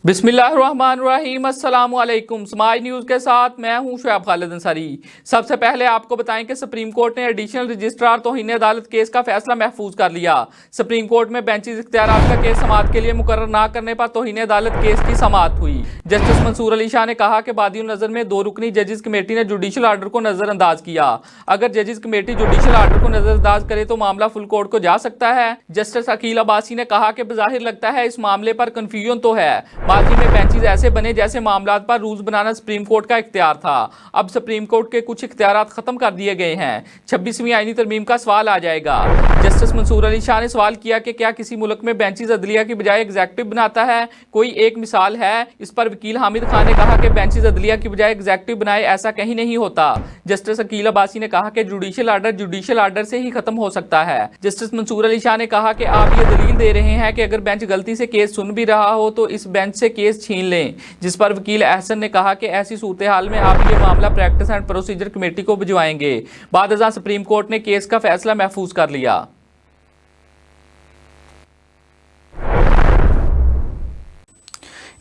बिस्मिल्लाहिर्रहमानिर्रहीम, अस्सलामुअलैकुम। समाज न्यूज़ के साथ मैं हूं शुएब खालिद अंसारी। सबसे पहले आपको बताएं कि सुप्रीम कोर्ट ने एडिशनल रजिस्ट्रार तौहीन अदालत केस का फैसला महफूज कर लिया। सुप्रीम कोर्ट में बेंचेस इख्तियारात का केस समाअत के लिए मुकर्रर न करने पर तौहीन अदालत केस की समाअत हुई। जस्टिस मंसूर अली शाह ने कहा कि बादियों नज़र में 2 रुकनी जजेस कमेटी ने जुडिशल आर्डर को नजरअंदाज किया। अगर जजेस कमेटी जुडिशल आर्डर को नजरअंदाज करे तो मामला फुल कोर्ट को जा सकता है। जस्टिस अकील अब्बासी ने कहा कि बज़ाहिर लगता है इस मामले पर कन्फ्यूजन तो है। माजी में बेंचेस ऐसे बने जैसे मामलात पर रूल्स बनाना सुप्रीम कोर्ट का इख्तियार था। अब सुप्रीम कोर्ट के कुछ इख्तियारात खत्म कर दिए गए हैं। 26वीं आईनी तरमीम का सवाल आ जाएगा। जस्टिस मंसूर अली शाह ने सवाल किया कि क्या किसी मुल्क में बेंचेस अदलिया की बजाय एग्जेक्टिव बनाता है? कोई एक मिसाल है? इस पर वकील हामिद खान ने कहा कि बेंचेस अदलिया की बजाय एग्जेक्टिव बनाए, ऐसा कहीं नहीं होता। जस्टिस अकील अब्बासी ने कहा कि जुडिशल आर्डर से ही खत्म हो सकता है। जस्टिस मंसूर अली शाह ने कहा कि आप ये दलील दे रहे हैं कि अगर बेंच गलती से केस सुन भी रहा हो तो इस बेंच से केस छीन लें, जिस पर वकील अहसन ने कहा कि ऐसी सूरत हाल में आप ये मामला प्रैक्टिस एंड प्रोसीजर कमेटी को भिजवाएंगे। बाद अज़ां सुप्रीम कोर्ट ने केस का फैसला महफूज कर लिया।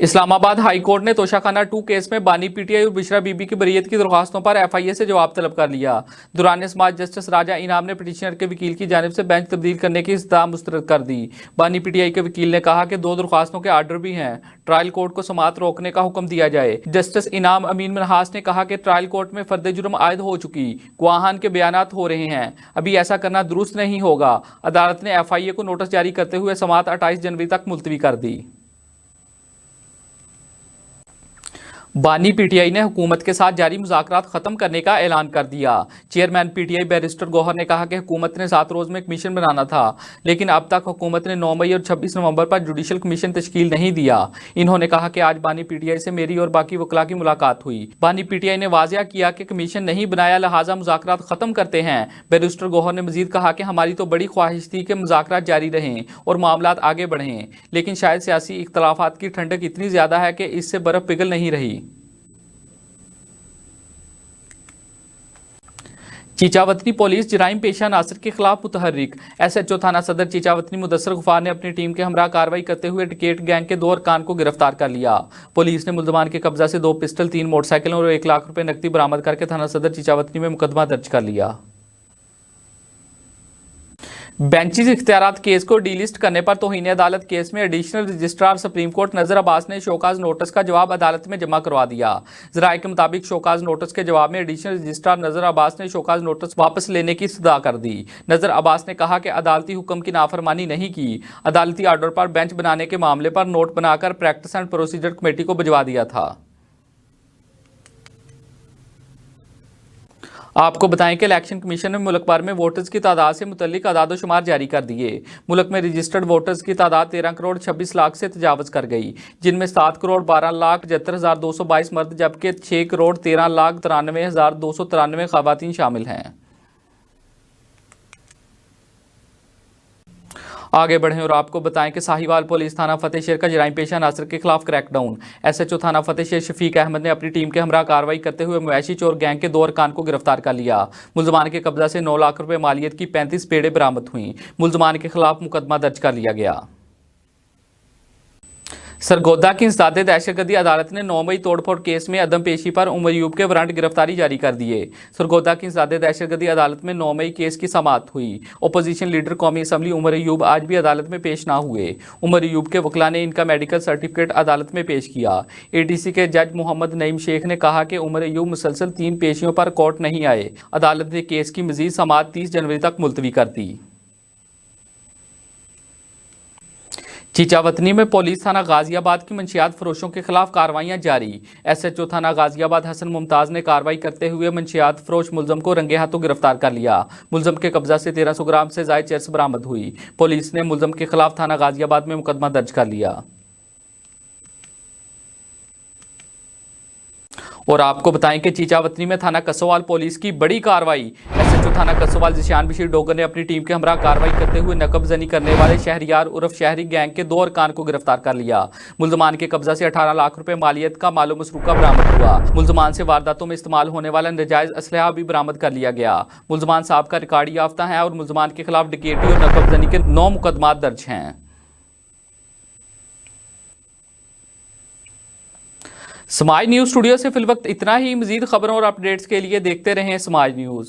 इस्लामाबाद हाई कोर्ट ने तोशाखाना 2 केस में बानी पीटीआई और बिशरा बीबी की बरीयत की दरख्वास्तों पर एफआईए से जवाब तलब कर लिया। दौरान समाअत जस्टिस राजा इनाम ने पिटिशनर के वकील की जानिब से बेंच तब्दील करने की इस्तदा मुस्तरद कर दी। बानी पीटीआई के वकील ने कहा कि 2 दरख्वास्तों के आर्डर भी हैं। ट्रायल कोर्ट को समाअत रोकने का हुक्म दिया जाए। जस्टिस इनाम अमीन मनहास ने कहा कि ट्रायल कोर्ट में फर्द जुर्म आयद हो चुकी, गवाहान के बयानात हो रहे हैं, अभी ऐसा करना दुरुस्त नहीं होगा। अदालत ने एफआईए को नोटिस जारी करते हुए समाअत 28 जनवरी तक मुलतवी कर दी। बानी पीटीआई ने हुकूमत के साथ जारी मुज़ाकरात खत्म करने का ऐलान कर दिया। चेयरमैन पीटीआई बैरिस्टर गौहर ने कहा कि हुकूमत ने 7 रोज़ में कमीशन बनाना था, लेकिन अब तक हुकूमत ने 9 मई और 26 नवंबर पर जुडिशल कमीशन तश्कील नहीं दिया। इन्होंने कहा कि आज बानी पीटीआई से मेरी और बाकी वकला की मुलाकात हुई। बानी पीटीआई ने वाज़िया किया कि कमीशन नहीं बनाया, लिहाजा मुज़ाकरात खत्म करते हैं। बैरिस्टर गौहर ने मजीद कहा कि हमारी तो बड़ी ख्वाहिश थी कि मुज़ाकरात जारी रहें और मामलात आगे बढ़ें, लेकिन शायद सियासी इख्तलाफात की ठंडक इतनी ज़्यादा है कि इससे बर्फ़ पिघल नहीं रही। चीचावतनी पुलिस जराइम पेशा नासिर के खिलाफ मुतहर्रिक। SHO थाना सदर चीचावतनी मुदस्सर गुफार ने अपनी टीम के हमरा कार्रवाई करते हुए टिकेट गैंग के 2 अरकान को गिरफ्तार कर लिया। पुलिस ने मुल्ज़मान के कब्जा से 2 पिस्टल, 3 मोटरसाइकिलों और 1 लाख रुपए नकदी बरामद करके थाना सदर चीचावतनी में मुकदमा दर्ज कर लिया। बेंचेस इख्तियारात केस को डीलिस्ट करने पर तौहीन अदालत केस में एडिशनल रजिस्ट्रार सुप्रीम कोर्ट नज़र अब्बास ने शोकाज नोटिस का जवाब अदालत में जमा करवा दिया। ज़राए के मुताबिक शोकाज नोटिस के जवाब में एडिशनल रजिस्ट्रार नज़र अब्बास ने शोकाज नोटिस वापस लेने की सदा कर दी। नज़र अब्बास ने कहा कि अदालती हुक्म की नाफरमानी नहीं की, अदालती आर्डर पर बेंच बनाने के मामले पर नोट बनाकर प्रैक्टिस एंड प्रोसीजर कमेटी को भिजवा दिया था। आपको बताएं कि इलेक्शन कमीशन ने मुल्क भर में वोटर्स की तादाद से मुतल्लिक आदाद-ओ-शुमार जारी कर दिए। मुल्क में रजिस्टर्ड वोटर्स की तादाद 13 करोड़ 26 लाख से तजावज़ कर गई, जिनमें 7 करोड़ 12 लाख 75,222 मर्द जबकि 6 करोड़ 13 लाख 93,293 ख़वातीन शामिल हैं। आगे बढ़ें और आपको बताएं कि साहिवाल पुलिस थाना फतेहशहर का जराइम पेशा नासिर के खिलाफ क्रैकडाउन। SHO थाना फतेहशहर शफीक अहमद ने अपनी टीम के हमरा कार्रवाई करते हुए मवेशी चोर गैंग के 2 अरकान को गिरफ्तार कर लिया। मुल्ज़मान के कब्जा से 9 लाख रुपए मालियत की 35 पेड़े बरामद हुई। मुल्ज़मान के खिलाफ मुकदमा दर्ज कर लिया गया। सरगोदा की इंसदादे दहशतगर्दी अदालत ने 9 मई तोड़फोड़ केस में अदम पेशी पर उमर अयूब के वारंट गिरफ्तारी जारी कर दिए। सरगोदा की इंसदादे दहशतगर्दी अदालत में 9 मई केस की समाअत हुई। अपोजिशन लीडर कौमी असम्बली उमर अयूब आज भी अदालत में पेश ना हुए। उमर अयूब के वकला ने इनका मेडिकल सर्टिफिकेट अदालत में पेश किया। ADC के जज मोहम्मद नईम शेख ने कहा कि उमर अयूब मुसलसल 3 पेशियों पर कोर्ट नहीं आए। अदालत ने केस की मजीद समाअत 30 जनवरी तक मुलतवी कर दी। चीचावतनी में पुलिस थाना गाजियाबाद की मंशियात फरोशों के खिलाफ कार्रवाइयां जारी। SHO थाना गाजियाबाद हसन मुमताज़ ने कार्रवाई करते हुए मंशियात फरोश मुलजम को रंगे हाथों गिरफ्तार कर लिया। मुलजम के कब्जा से 1300 ग्राम से ज़ायद चरस बरामद हुई। पुलिस ने मुलजम के खिलाफ थाना गाजियाबाद में मुकदमा दर्ज कर लिया। और आपको बताएं कि चीचावतनी में थाना कसोवाल पुलिस की बड़ी कार्रवाई। SHO थाना कसोवाल जिशान बशीर डोगर ने अपनी टीम के हमरा कार्रवाई करते हुए नकबजनी करने वाले शहरियार उर्फ शहरी गैंग के 2 अरकान को गिरफ्तार कर लिया। मुल्ज़मान के कब्जा से 18 लाख रुपए मालियत का मालो मसरूका बरामद हुआ। मुल्ज़मान से वारदातों में इस्तेमाल होने वाला नजायज असलहा भी बरामद कर लिया गया। मुल्ज़मान साहब का रिकॉर्ड याफ्ता है और मुल्ज़मान के खिलाफ डकैती और नकबजनी के 9 मुकदमात दर्ज हैं। समाज न्यूज़ स्टूडियो से फिल वक्त इतना ही। मजीद खबरों और अपडेट्स के लिए देखते रहें समाज न्यूज़।